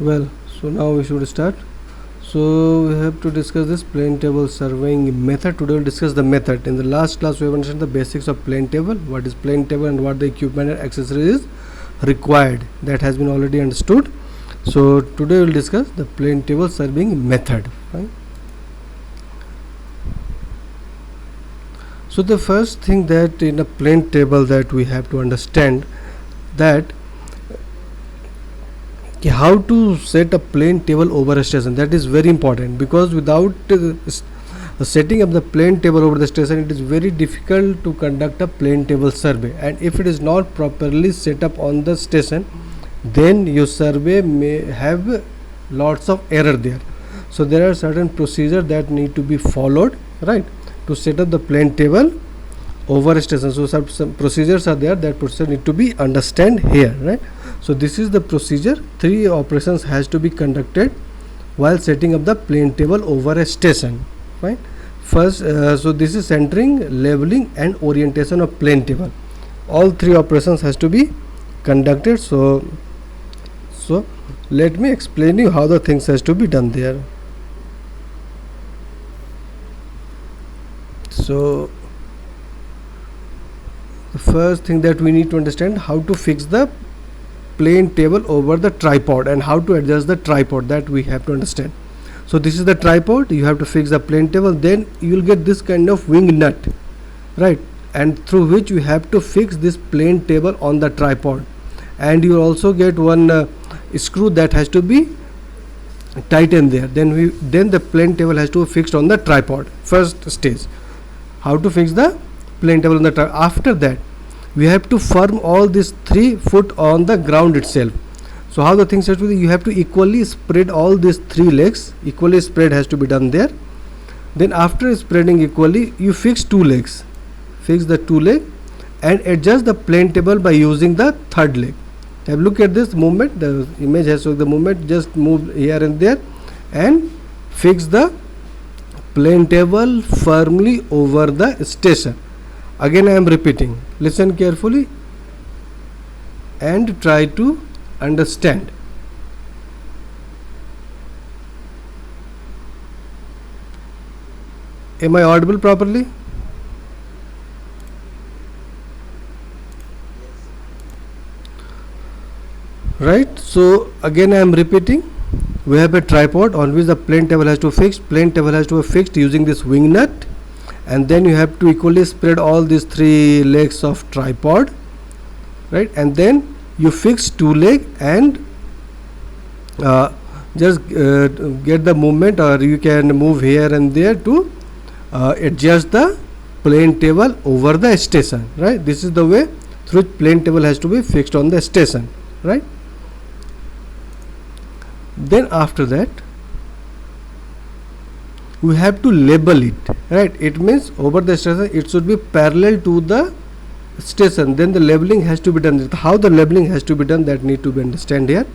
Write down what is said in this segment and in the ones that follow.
Well, so now we should start. So we have to discuss this plane table surveying method. Today we'll discuss the method. In the last class we have understood the basics of plane table, what is plane table and what the equipment and accessories is required. That has been already understood. So today we'll discuss the plane table surveying method. Right? So the first thing that in a plane table that we have to understand that how to set a plane table over a station, that is very important, because without setting up the plane table over the station it is very difficult to conduct a plane table survey, and if it is not properly set up on the station then your survey may have lots of error there. So there are certain procedures that need to be followed, right, to set up the plane table over a station. So some procedures are there that procedure need to be understand here, right. So this is the procedure. 3 operations has to be conducted while setting up the plane table over a station, right. First, so this is centering, leveling and orientation of plane table. All 3 operations has to be conducted. So let me explain you how the things has to be done there. So the first thing that we need to understand how to fix the plane table over the tripod and how to adjust the tripod, that we have to understand. So this is the tripod, you have to fix the plane table, then you will get this kind of wing nut, right, and through which you have to fix this plane table on the tripod, and you also get one screw that has to be tightened there. Then the plane table has to be fixed on the tripod. First stage, how to fix the plane table on the tripod. After that we have to firm all these 3 foot on the ground itself. So how the things have to be, you have to equally spread all these 3 legs, equally spread has to be done there. Then after spreading equally, you fix 2 legs, fix the 2 leg and adjust the plane table by using the 3rd leg. Have look at this movement, the image has shown the movement, just move here and there and fix the plane table firmly over the station. Again I am repeating, listen carefully and try to understand. Am I audible properly? Right, so again I am repeating, we have a tripod on which the plane table has to fix. Plane table has to be fixed using this wing nut, and then you have to equally spread all these 3 legs of tripod, right, and then you fix 2 leg and just get the movement, or you can move here and there to adjust the plane table over the station, right. This is the way through which plane table has to be fixed on the station, right. Then after that we have to label it, right. It means over the station it should be parallel to the station, then the labeling has to be done. How the labeling has to be done, that need to be understand here.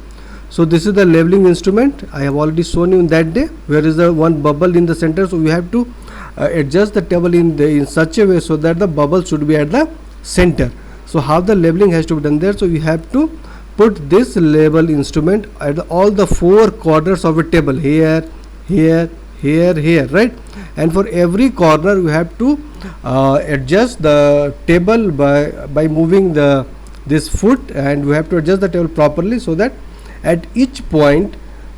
So this is the labeling instrument, I have already shown you in that day, where is the one bubble in the center. So we have to adjust the table in such a way so that the bubble should be at the center. So how the labeling has to be done there, so you have to put this label instrument at all the 4 corners of a table, here, here, here, right, and for every corner you have to adjust the table by moving this foot, and we have to adjust the table properly so that at each point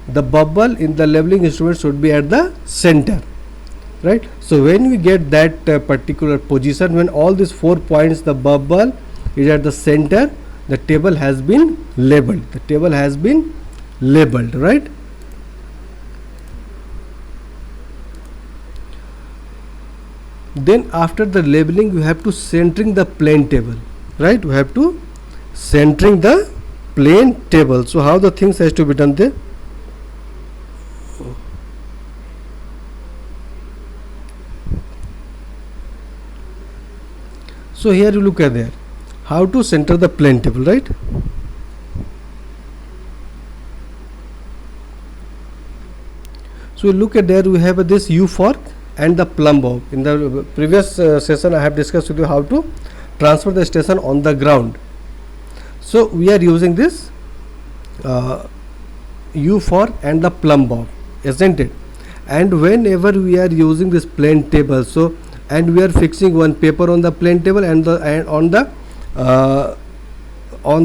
the bubble in the leveling instrument should be at the center, right. So when we get that particular position, when all these 4 points the bubble is at the center, the table has been labeled, right. Then after the labeling you have to centering the plane table, right, we have to centering the plane table. So how the things has to be done there. So here you look at there how to center the plane table, right. So look at there, we have this U fork and the plumb bob. In the previous session I have discussed with you how to transfer the station on the ground. So we are using this U fork and the plumb bob, isn't it? And whenever we are using this plane table, so and we are fixing one paper on the plane table, and on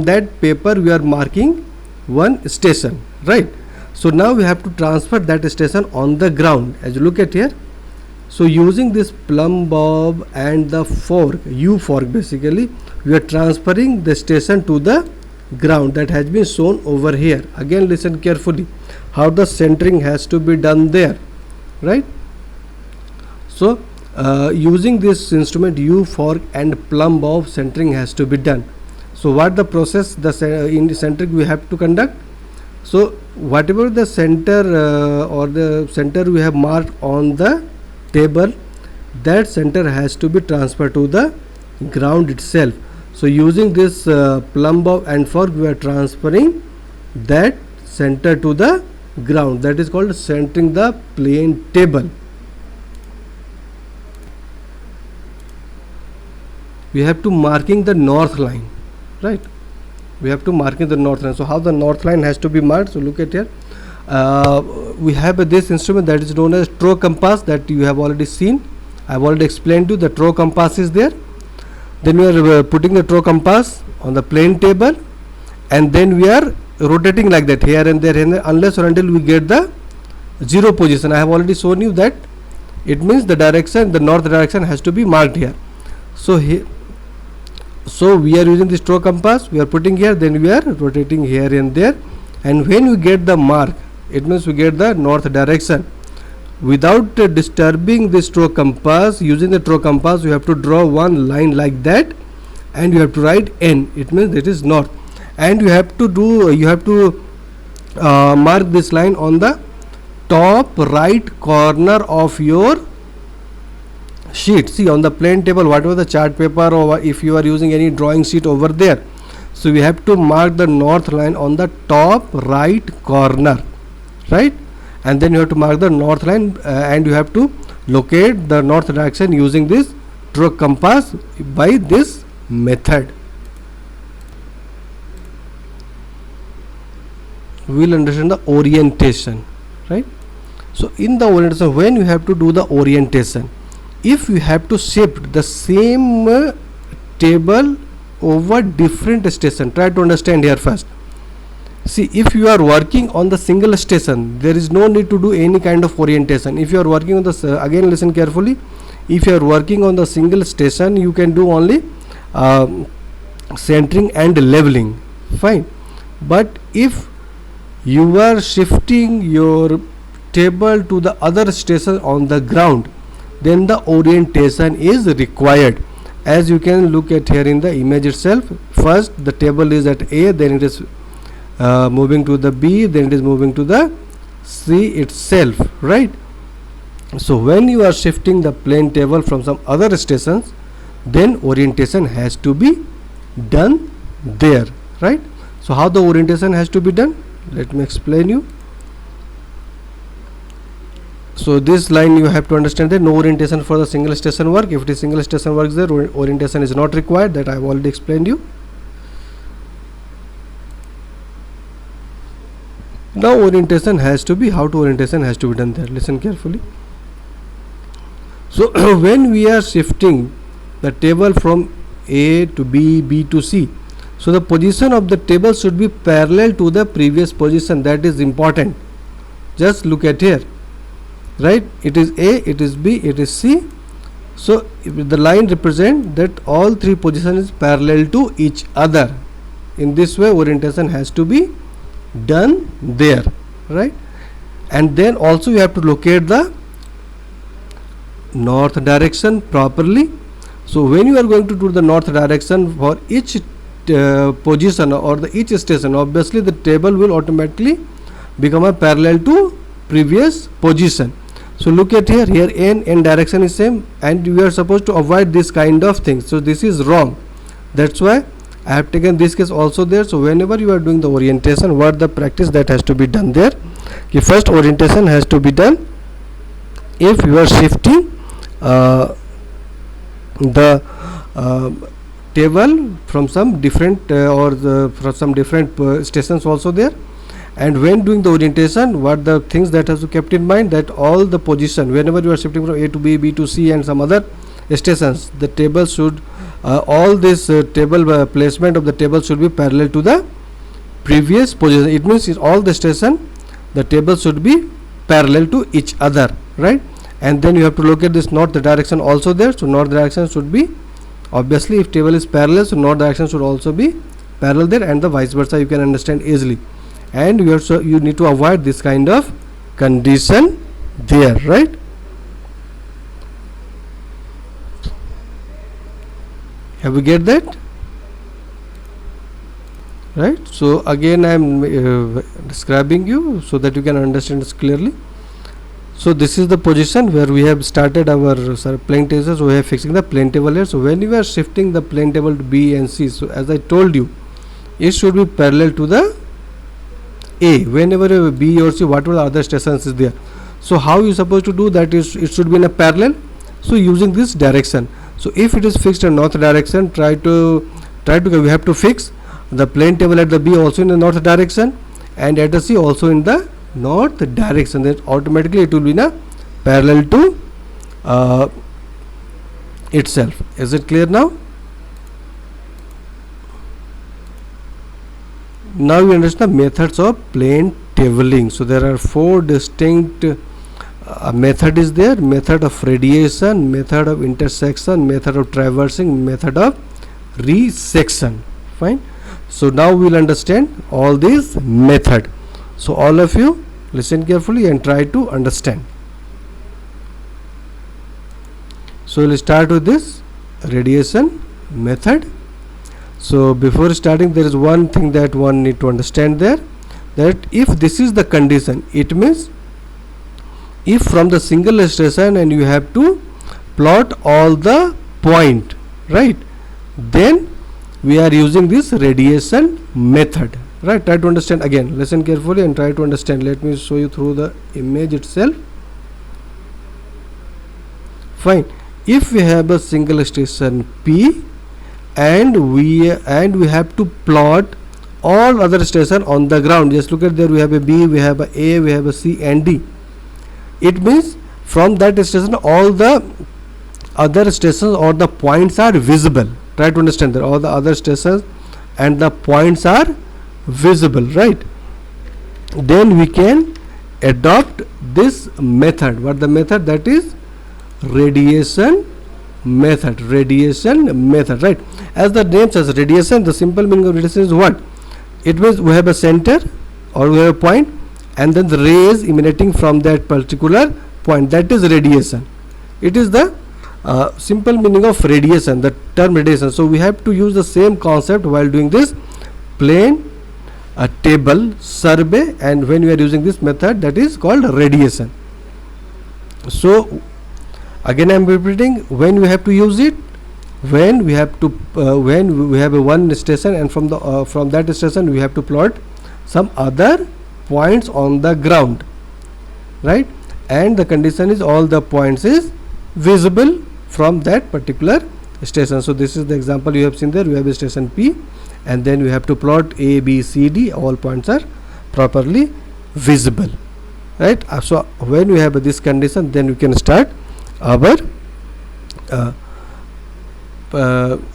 that paper we are marking one station, right? So now we have to transfer that station on the ground. As you look at here, so using this plumb bob and the fork, U fork, basically we are transferring the station to the ground that has been shown over here. Again, listen carefully how the centering has to be done there, right? So using this instrument U fork and plumb bob, centering has to be done. So what the process in the centering we have to conduct? So whatever the center or the center we have marked on the table, that center has to be transferred to the ground itself. So using this plumb bob and fork, we are transferring that center to the ground. That is called centering the plane table. We have to marking the north line, right? We have to marking the north line. So how the north line has to be marked? So look at here. We have this instrument that is known as throw compass, that you have already seen. I have already explained to you. The throw compass is there. Then we are putting the throw compass on the plane table, and then we are rotating like that here and there, unless or until we get the zero position. I have already shown you that it means the direction, the north direction has to be marked here. So here, so we are using this throw compass, we are putting here, then we are rotating here and there, and when we get the mark, it means we get the north direction. Without disturbing this throw compass, using the throw compass, you have to draw one line like that, and you have to write N. It means it is north, and you have to mark this line on the top right corner of your sheet. See, on the plane table, whatever the chart paper, or if you are using any drawing sheet over there, so we have to mark the north line on the top right corner, right? And then you have to mark the north line, and you have to locate the north direction using this throw compass by this method. We will understand the orientation, right? So in the orientation, when you have to do the orientation, if you have to shift the same table over different station, try to understand here first. See, if you are working on the single station, there is no need to do any kind of orientation. If you are working on the again listen carefully, if you are working on the single station, you can do only centering and leveling, fine. But if you are shifting your table to the other station on the ground, then the orientation is required. As you can look at here in the image itself, first the table is at A, then it is moving to the B, then it is moving to the C itself, right? So when you are shifting the plane table from some other stations, then orientation has to be done there, right? So how the orientation has to be done? Let me explain you. So this line you have to understand that no orientation for the single station work. If it is single station work, there orientation is not required. That I have already explained you. Now orientation has to be, how to orientation has to be done there. Listen carefully. So when we are shifting the table from A to B, B to C, so the position of the table should be parallel to the previous position. That is important. Just look at here, right? It is A, it is B, it is C. So if the line represent that all three positions is parallel to each other. In this way orientation has to be done there, right? And then also you have to locate the north direction properly. So when you are going to do the north direction for each position or the each station, obviously the table will automatically become a parallel to previous position. So look at here, N direction is same, and we are supposed to avoid this kind of things. So this is wrong. That's why I have taken this case also there. So whenever you are doing the orientation, what the practice that has to be done there? Okay, first orientation has to be done if you are shifting the table from some different from some different stations also there, And when doing the orientation, what the things that has to kept in mind, that all the position whenever you are shifting from A to B, B to C and some other stations, the table should all this table placement of the table should be parallel to the previous position. It means in all the station the table should be parallel to each other, right? And then you have to look at this north direction also there. So north direction should be, obviously if table is parallel, so north direction should also be parallel there, and the vice versa you can understand easily. And you need to avoid this kind of condition there, right? Have we get that? Right. So again I am describing you so that you can understand this clearly. So this is the position where we have started our plane table. So we are fixing the plane table here. So when you are shifting the plane table to B and C, so as I told you, it should be parallel to the A. Whenever B or C, whatever the other stations is there. So how you supposed to do that is, it should be in a parallel. So using this direction. So if it is fixed in north direction, we have to fix the plane table at the B also in the north direction, and at the C also in the north direction. Then automatically it will be in a parallel to itself. Is it clear now? Now you understand the methods of plane tabling. So there are 4 distinct method is there: method of radiation, method of intersection, method of traversing, method of resection. Fine. So now we will understand all these method. So all of you listen carefully and try to understand. So we'll start with this radiation method. So before starting, there is one thing that one need to understand there, that if this is the condition, it means if from the single station and you have to plot all the point, right, then we are using this radiation method, right? Try to understand again, listen carefully and try to understand. Let me show you through the image itself. Fine. If we have a single station P and we have to plot all other stations on the ground, just look at there, we have a B, we have a we have a C and D. It means from that station all the other stations or the points are visible. Try to understand that all the other stations and the points are visible, right? Then we can adopt this method. What the method? That is radiation method. Radiation method, right? As the name says, radiation, the simple meaning of radiation is what? It means we have a center or we have a point, and then the rays emanating from that particular point, that is radiation. It is the simple meaning of radiation, the term radiation. So we have to use the same concept while doing this plane table survey, and when we are using this method, that is called radiation. So again I am repeating, when we have to use it, when we have to when we have a one station, and from that station we have to plot some other points on the ground, right? And the condition is all the points is visible from that particular station. So this is the example you have seen there. We have a station P, and then we have to plot A, B, C, D. All points are properly visible, right? So when we have this condition, then we can start our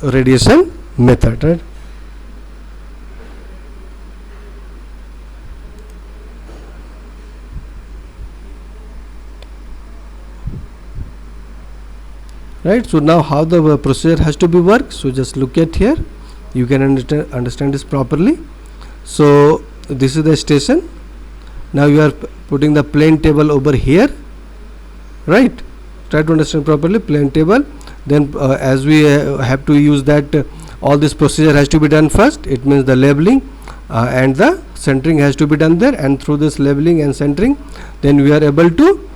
radiation method, right? Right. So now how the procedure has to be worked. So just look at here, you can understand this properly. So this is the station. Now you are putting the plane table over here, right? Try to understand properly, plane table. Then as we have to use that, all this procedure has to be done first. It means the labeling and the centering has to be done there, and through this labeling and centering, then we are able to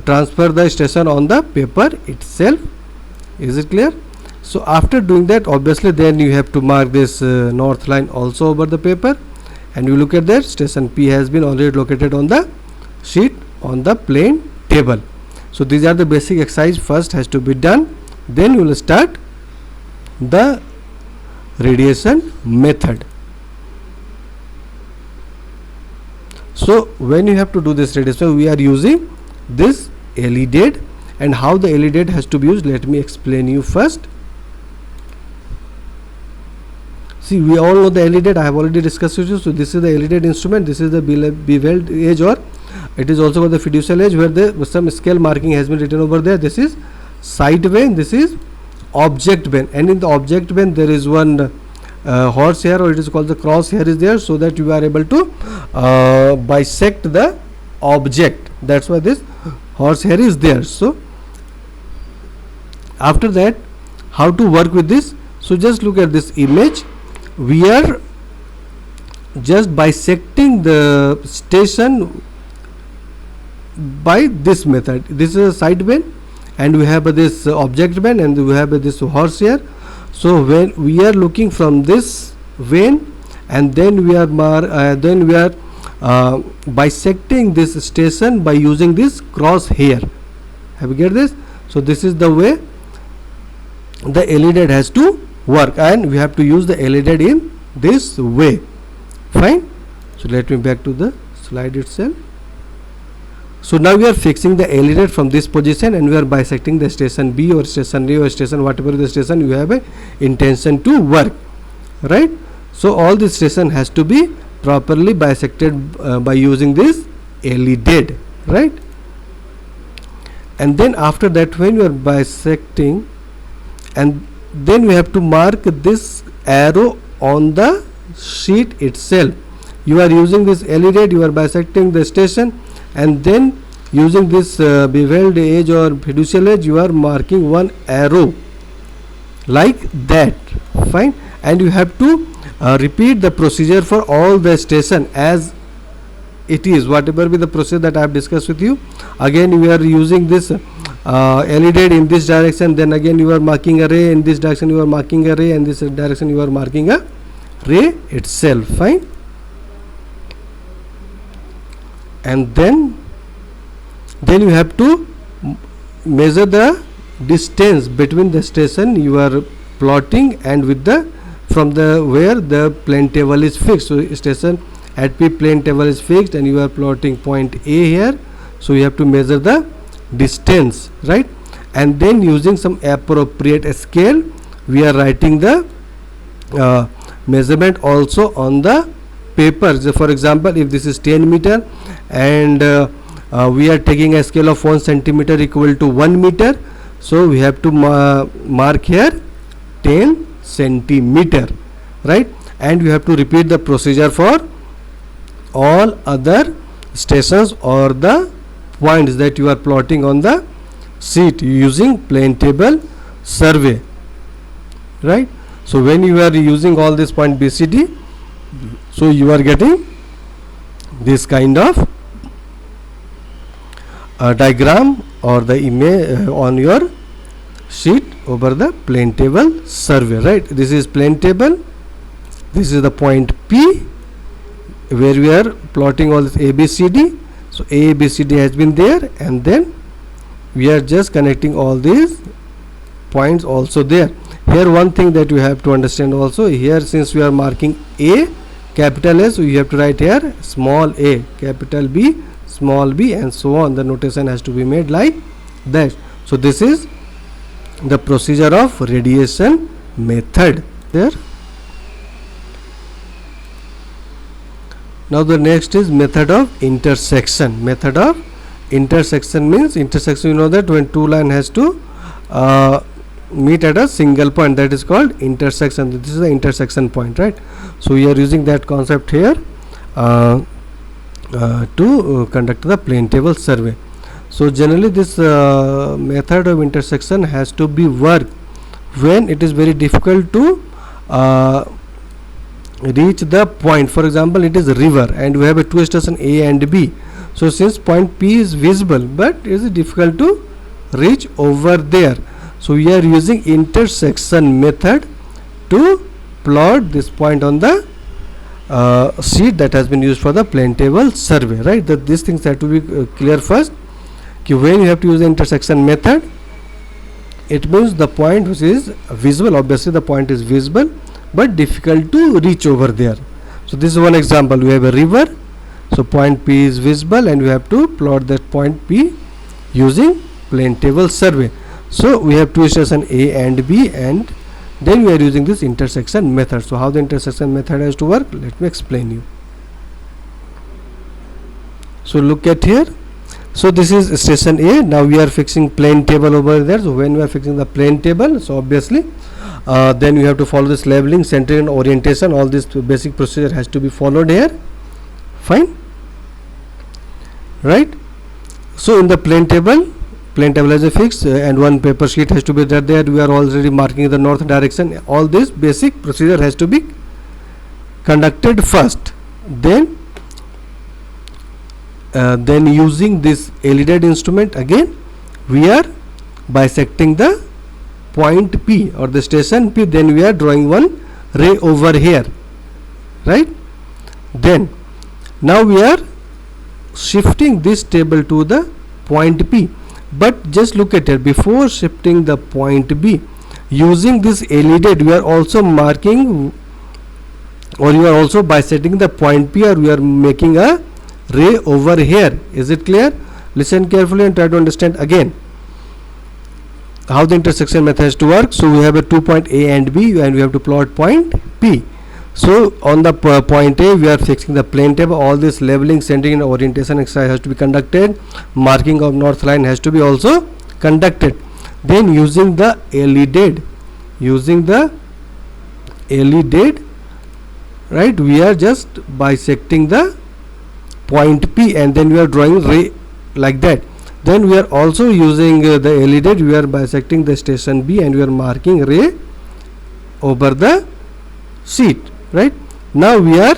transfer the station on the paper itself. Is it clear? So after doing that, obviously then you have to mark this north line also over the paper, and you look at that station P has been already located on the sheet on the plane table. So these are the basic exercise first has to be done, then you will start the radiation method. So when you have to do this radius, we are using this LED. And how the LED has to be used, let me explain you first. See, we all know the LED, I have already discussed with you. So this is the LED instrument, this is the beveled edge, or it is also called the fiducial edge, where the some scale marking has been written over there. This is side vane, this is object vane, and in the object vane there is one horse hair, or it is called the cross hair is there, so that you are able to bisect the object. That's why this horse hair is there. So after that, how to work with this? So just look at this image. We are just bisecting the station by this method. This is a side vane, and we have this object vane, and we have this horse hair. So when we are looking from this vane, and then we are bisecting this station by using this cross hair. Have you get this? So this is the way the LED has to work, and we have to use the LED in this way. Fine. So let me back to the slide itself. So now we are fixing the LED from this position, and we are bisecting the station B or station A or station whatever the station you have a intention to work, right? So all this station has to be properly bisected by using this LED, right? And then after that, when you are bisecting, and then we have to mark this arrow on the sheet itself. You are using this LED, you are bisecting the station, and then using this beveled edge or fiducial edge, you are marking one arrow like that. Fine. And you have to repeat the procedure for all the station as it is, whatever be the procedure that I have discussed with you. Again we are using this LED in this direction, then again you are marking a ray in this direction, you are marking a ray, and this direction you are marking a ray itself. Fine. And then you have to measure the distance between the station you are plotting and with the from the where the plane table is fixed. So station at P plane table is fixed, and you are plotting point A here, so you have to measure the distance, right? And then using some appropriate scale, we are writing the measurement also on the paper. So for example, if this is 10 meter and we are taking a scale of 1 centimeter equal to 1 meter, so we have to mark here 10 centimeter, right? And you have to repeat the procedure for all other stations or the points that you are plotting on the sheet using plane table survey, right? So when you are using all this point BCD, so you are getting this kind of diagram or the image on your sheet over the plane table survey, right? This is plane table, this is the point P where we are plotting all this ABCD. So ABCD has been there, and then we are just connecting all these points also there. Here one thing that you have to understand also, here since we are marking A capital A, so you have to write here small a, capital B, small b, and so on. The notation has to be made like that. So this is the procedure of radiation method there. Now the next is method of intersection. Method of intersection means, intersection you know that when two line has to meet at a single point, that is called intersection. This is the intersection point, right? So we are using that concept here to conduct the plane table survey. So generally this method of intersection has to be worked when it is very difficult to reach the point. For example, it is a river and we have a two station A and B. So since point P is visible but it is difficult to reach over there, so we are using intersection method to plot this point on the sheet that has been used for the plane table survey, right? That these things have to be clear first. When you have to use the intersection method, it means the point which is visible, obviously the point is visible but difficult to reach over there. So this is one example. We have a river, So point P is visible and we have to plot that point P using plane table survey. So we have two station A and B, and then we are using this intersection method. So how the intersection method has to work, let me explain you. So look at here. So this is station A. Now we are fixing plane table over there. So when we are fixing the plane table, so obviously then we have to follow this labeling, centering and orientation. All this basic procedure has to be followed here. Fine, right? So in the plane table has a fix and one paper sheet has to be there. We are already marking the north direction. All this basic procedure has to be conducted first. Then using this LED instrument, again we are bisecting the point P or the station P. Then we are drawing one ray over here, right? Then now we are shifting this table to the point P. But just look at it, before shifting the point B, using this LED we are also marking, or you are also bisecting the point P, or we are making a ray over here. Is it clear? Listen carefully and try to understand again how the intersection method has to work. So we have a 2 point A and B, and we have to plot point P. So on the point A we are fixing the plane table. All this labeling, centering and orientation exercise has to be conducted. Marking of north line has to be also conducted. Then using the LED, right, we are just bisecting the point P, and then we are drawing ray like that. Then we are also using the LED, we are bisecting the station B, and we are marking ray over the sheet, right? Now we are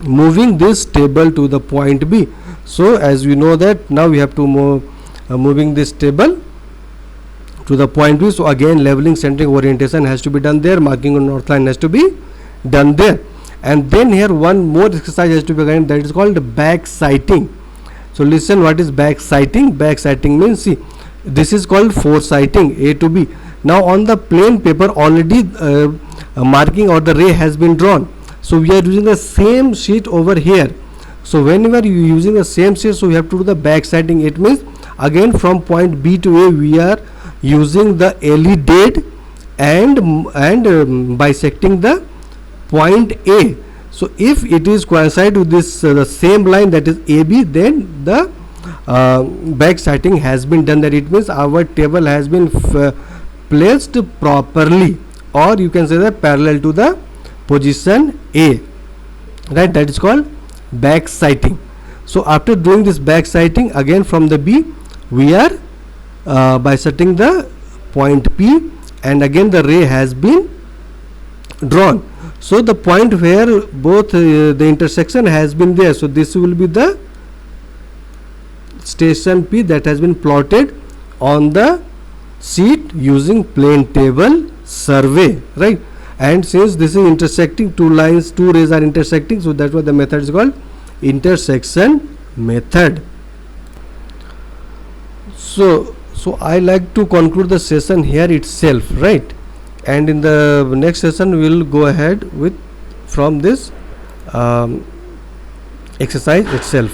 moving this table to the point B. So as we know that now we have to moving this table to the point B. So again leveling, centering, orientation has to be done there. Marking on north line has to be done there. And then here one more exercise has to be done, that is called back sighting. So listen, what is back sighting? Back sighting means, see, this is called foresighting, A to B. Now on the plain paper already marking or the ray has been drawn. So we are using the same sheet over here. So whenever you are using the same sheet, so we have to do the back sighting. It means again from point B to A we are using the LED and bisecting the point A. So if it is coincide with this the same line, that is AB, then the back sighting has been done. That it means our table has been placed properly, or you can say that parallel to the position A, right? That is called back sighting. So after doing this back sighting, again from the B we are bisecting the point P, and again the ray has been drawn. So the point where both the intersection has been there, so this will be the station P that has been plotted on the sheet using plane table survey, right? And since this is intersecting, two lines, two rays are intersecting, so that's what the method is called, intersection method. So I like to conclude the session here itself, right? And in the next session we will go ahead with from this exercise itself.